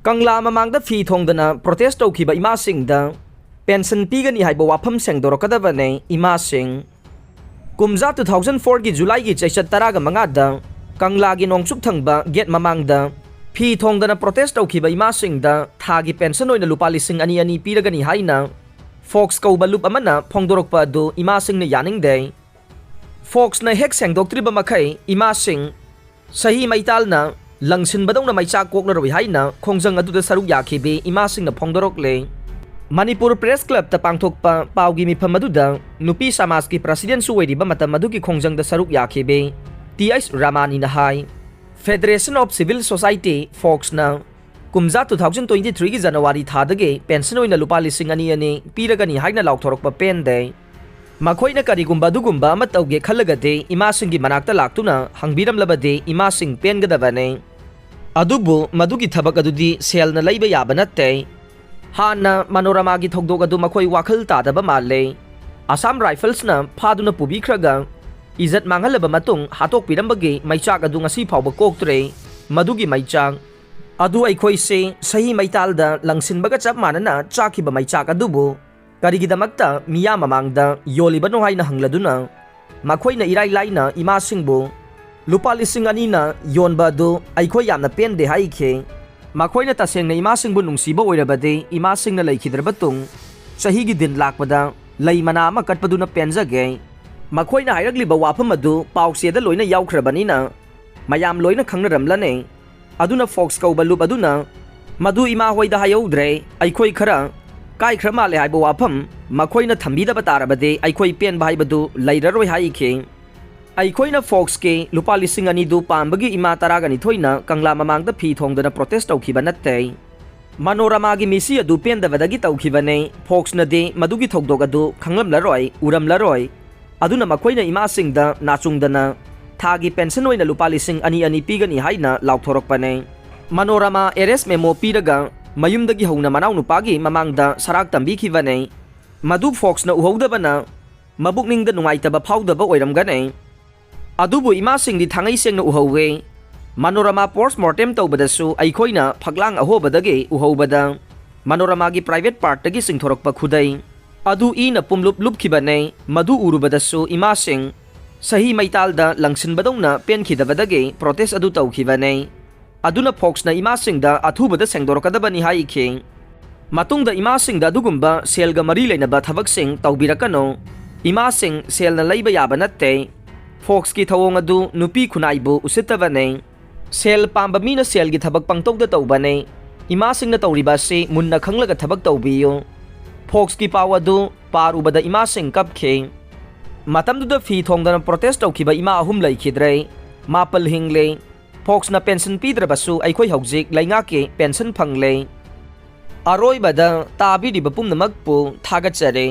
Kangla mamangda fi thongdana protest tawkhiba imasingda pension pigani haiba wafam sengdorakadabane imasing kumza 2004 gi July gi chaisat taraga mangada Kangla gi nongchuk thangba gate mamangda fi thongdana protest tawkhiba imasingda thagi pension oina lupa lising ani ani piragani haina Fox kauba lup amana phongdorokpa adu imasing na yaningde Fox na hek sengdoktriba makai imasing sahi maital na Langsin badong na may chakok na rawi hay na khongjang adu da saruk yakhibi imasing na phongdorok le Manipur Press Club ta pangthok pa pawgi mifam aduda nupi samas ki president suwedi ba matam adu ki khongjang da saruk yakhibi TS Ramani na hai Federation of Civil Society Fox na kumza 2023 gi January thadage pension oina lupa lising ani ani piragani haina laukthorok pa pen de Makoy na karigumba dugumba matawge khalagade imasing gi manakta laktuna hangbiram labade imasing pen gadabane adubu madugi thabak adudi sel na laiba yaba natte hana manorama gi thogdog adu makoy wakhal tadaba malle Assam Rifles na phaduna pubikhraga izat mangalaba matung hatok pirambage maichak adu ngasi phawba koktre madugi maichak adu aikoi se sahi maitalda langsinbaga chap manana chakhiba maichak adubu Karigidamakta miya mamangda yoliba no haina hangladuna makhoi na irai laina imasingbu lupa lising ani na yonba do aikhoi yamna pen de haikhe makhoi na taseng na imasingbu nungsiba oirabade imasing na laikhidrabatung sahi gi din lakpada laimana ama katpaduna penjage makhoi na hairagliba wafam adu paukse da loina yaukhrabani na mayam loina khangnaramlane aduna Fox kauba lup aduna madu ima hoida hayaudre aikhoi khara Kai khrama le haibo wafam makhoi na thambida batarabade aikhoi pen bhai badu lairaroi haikhe aikhoi na Fox ke lupa lising ani du pambagi ima taraga ni thoina Kangla mamangda phi thongdana protest tawkhiba natte Manorama gi misi adu pen davadagi tawkhibane Fox na de madugi thogdog adu khanglamlaroi uramlaroi aduna makhoi na ima singda nachungdana thagi pension oina lupa lising ani ani pigani haina laukthorokpane Manorama arrest memo piraga Mayumdagi hauna manaw nupagi mamangda sarak tambikibane madu Fox na uhodabana mabukningda nungaitaba phawdaba oiramgane adubu imasing di thangai seng na uhowe Manorama postmortem tawbadasu aikhoina phaglang ahobadage uhobada Manorama gi private part tagi singthorokpa khudai adu ina pumlup lupkhibane madu urubadasu imasing sahi maitalda langsinbadongna penkhidabadage protest adu tawkhibane Aduna Fox na imasingda athubada sengdorokadabani haikhe matungda imasingda adugumba selga mari leinaba thabaksing tawbirakano imasing sel na leiba yaba natte Fox ki thawong adu nupi khunaibu usittabane sel pamba mina sel gi thabak pangtokda tawbane imasing na tawriba se munna khanglaga thabak tawbiyo Fox ki pawadu parubada imasing kapkhe matamduda fi thongdana protest tawkhiba ima ahum laikhidre mapal hingle Fox na pension pidrabasu aikhoi haujik laingake pension phangle aroi bada tabi di bapum namakpu thagat chare